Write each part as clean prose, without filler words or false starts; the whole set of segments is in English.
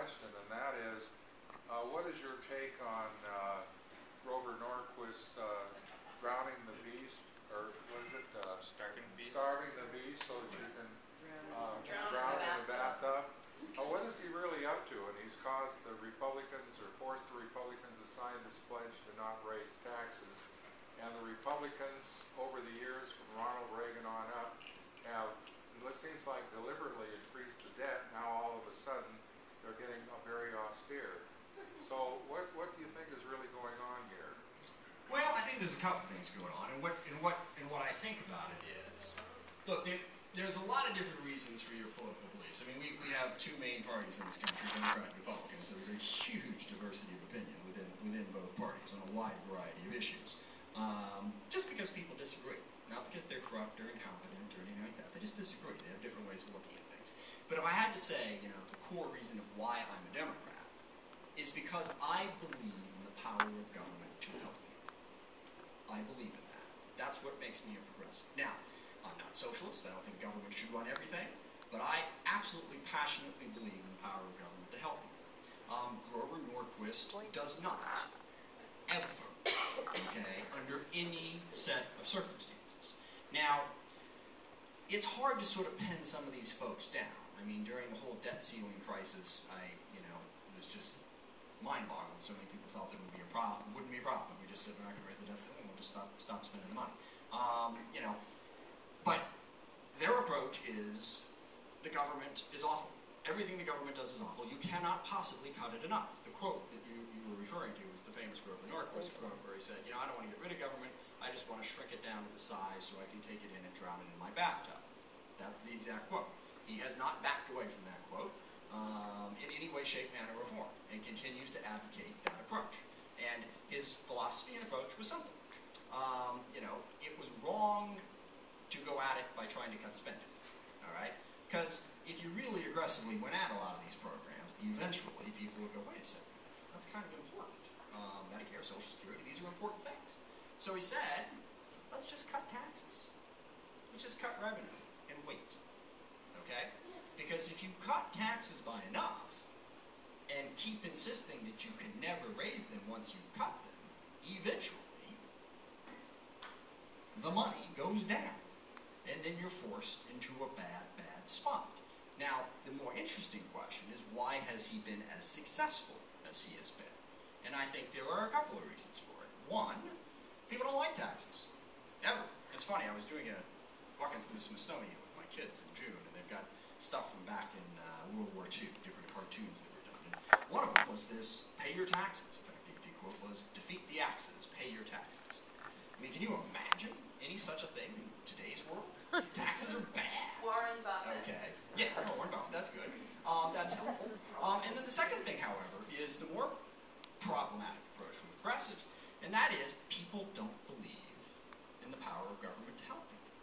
question, and that is, what is your take on Grover Norquist drowning the beast, or what is it? Starving the beast. Starving the beast so that you can drown in the bathtub. What is he really up to? And he's caused the Republicans, or forced the Republicans to sign this pledge to not raise taxes. And the Republicans, over the years, from Ronald Reagan on up, have, it seems like, deliberately increased the debt. Now all of a sudden, they're getting very austere. So what do you think is really going on here? Well, I think there's a couple things going on, and what I think about it is, look, there's a lot of different reasons for your political beliefs. I mean, we have two main parties in this country, Democrat and Republican, so there's a huge diversity of opinion within both parties on a wide variety of issues. Just because people disagree, not because they're corrupt or incompetent or anything like that. They just disagree. They have different ways of looking at things. But if I had to say, the core reason of why I'm a Democrat is because I believe in the power of government to help me. I believe in that. That's what makes me a progressive. Now, I'm not a socialist. I don't think government should run everything. But I absolutely passionately believe in the power of government to help people. Grover Norquist does not. Ever. Okay? Under any set of circumstances. Now, it's hard to sort of pin some of these folks down. I mean, during the whole debt ceiling crisis, was just mind-boggling. So many people felt it would be a problem. Wouldn't be a problem. We just said we're not going to raise the debt ceiling. We'll just stop spending the money. But their approach is the government is awful. Everything the government does is awful. You cannot possibly cut it enough. The quote that you were referring to is the famous Grover Norquist quote where he said, I don't want to get rid of government. I just want to shrink it down to the size so I can take it in and drown it in my bathtub. That's the exact quote. He has not backed away from that quote in any way, shape, manner, or form, and continues to advocate that approach. And his philosophy and approach was simple. It was wrong to go at it by trying to cut spending, all right? Because if you really aggressively went at a lot of these programs, eventually people would go, wait a second, that's kind of important. Medicare, Social Security, these are important things. So he said, let's just cut taxes. Let's just cut revenue and wait, okay? Because if you cut taxes by enough and keep insisting that you can never raise them once you've cut them, eventually the money goes down. And then you're forced into a bad spot. Now, the more interesting question is, why has he been as successful as he has been? And I think there are a couple of reasons for it. One, people don't like taxes. Ever. It's funny, I was walking through the Smithsonian with my kids in June, and they've got stuff from back in World War II, different cartoons that were done. And one of them was this, pay your taxes. In fact, the quote was, defeat the Axis, pay your taxes. I mean, can you imagine any such a thing in today's world? Taxes are bad. Warren Buffett. Okay. Yeah, Warren Buffett, that's good. That's helpful. And then the second thing, however, is the more problematic approach from the progressives, and that is people don't believe in the power of government to help people.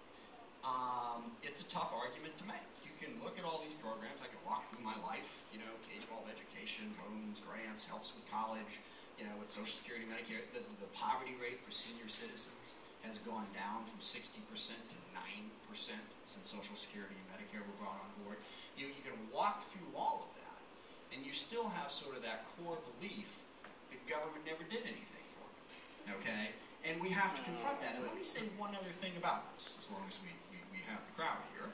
It's a tough argument to make. You can look at all these programs. I can walk through my life, K-12 education, loans, grants, helps with college, with Social Security, Medicare. The poverty rate for senior citizens has gone down from 60% to 9% since Social Security and Medicare were brought on board. You can walk through all of that, and you still have sort of that core belief that government never did anything for me, okay? And we have to confront that. And let me say one other thing about this, as long as we have the crowd here.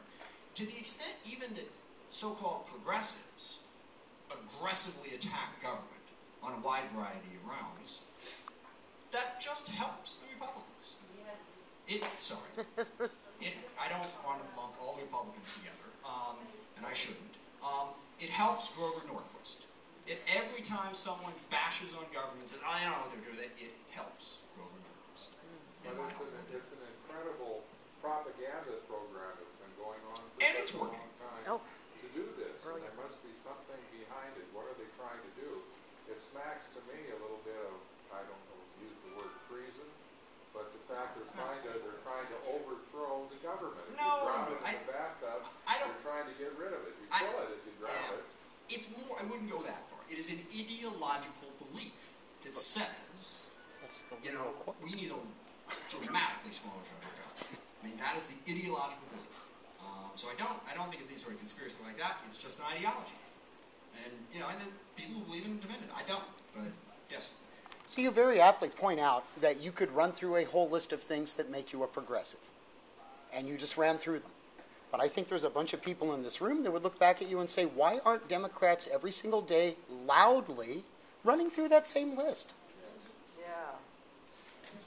To the extent even that so-called progressives aggressively attack government on a wide variety of realms, that just helps the Republicans. Yes. I don't want to lump all the Republicans together, and I shouldn't. It helps Grover Norquist. Every time someone bashes on government and says, I don't know what they're doing, it helps Grover Norquist. But it's an incredible propaganda program that's been going on for it's such a working. long time to do this. And there must be something behind it. What are they trying to do? It smacks to me a little bit of, I don't know, use the word treason, but the fact they're trying to overthrow the government. If you drop it in the bathtub, you're trying to get rid of it. You kill it if you drop it. It's more, I wouldn't go that far. It is an ideological belief that says, we need a dramatically smaller federal government. I mean, that is the ideological belief. So I don't think it's any sort of conspiracy like that. It's just an ideology. And, you know, and then people who believe in it defend it. I don't, but yes. So you very aptly point out that you could run through a whole list of things that make you a progressive. And you just ran through them. But I think there's a bunch of people in this room that would look back at you and say, why aren't Democrats every single day loudly running through that same list? Yeah.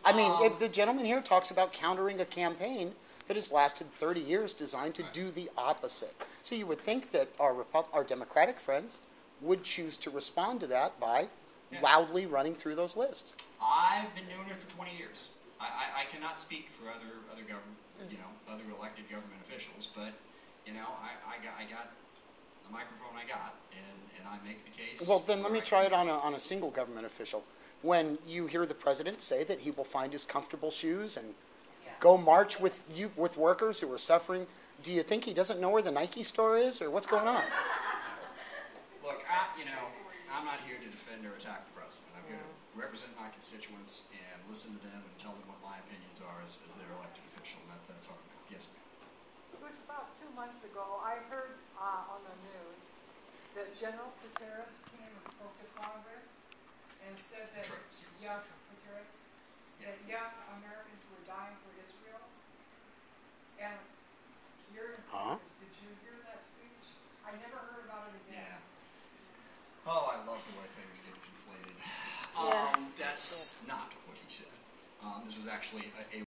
I mean, if the gentleman here talks about countering a campaign that has lasted 30 years designed to do the opposite. So you would think that our Democratic friends would choose to respond to that by loudly running through those lists. I've been doing it for 20 years. I cannot speak for other government, you know, other elected government officials, but, you know, I got the microphone I got, and I make the case. Well, then let me try it on a single government official. When you hear the president say that he will find his comfortable shoes and go march with workers who are suffering, do you think he doesn't know where the Nike store is, or what's going on? Look, you know, I'm not here to defend or attack the president. I'm here to represent my constituents and listen to them and tell them what my opinions are as their elected official. That's our mouth. Yes, ma'am. It was about 2 months ago, I heard on the news that General Petraeus came and spoke to Congress and said that Petraeus, yes. young Petraeus, that young Americans were dying for Israel. And you're in Congress, did you hear that speech? I never heard about it again. Yeah. Oh, I love the way things get conflated. That's not what he said. This was actually a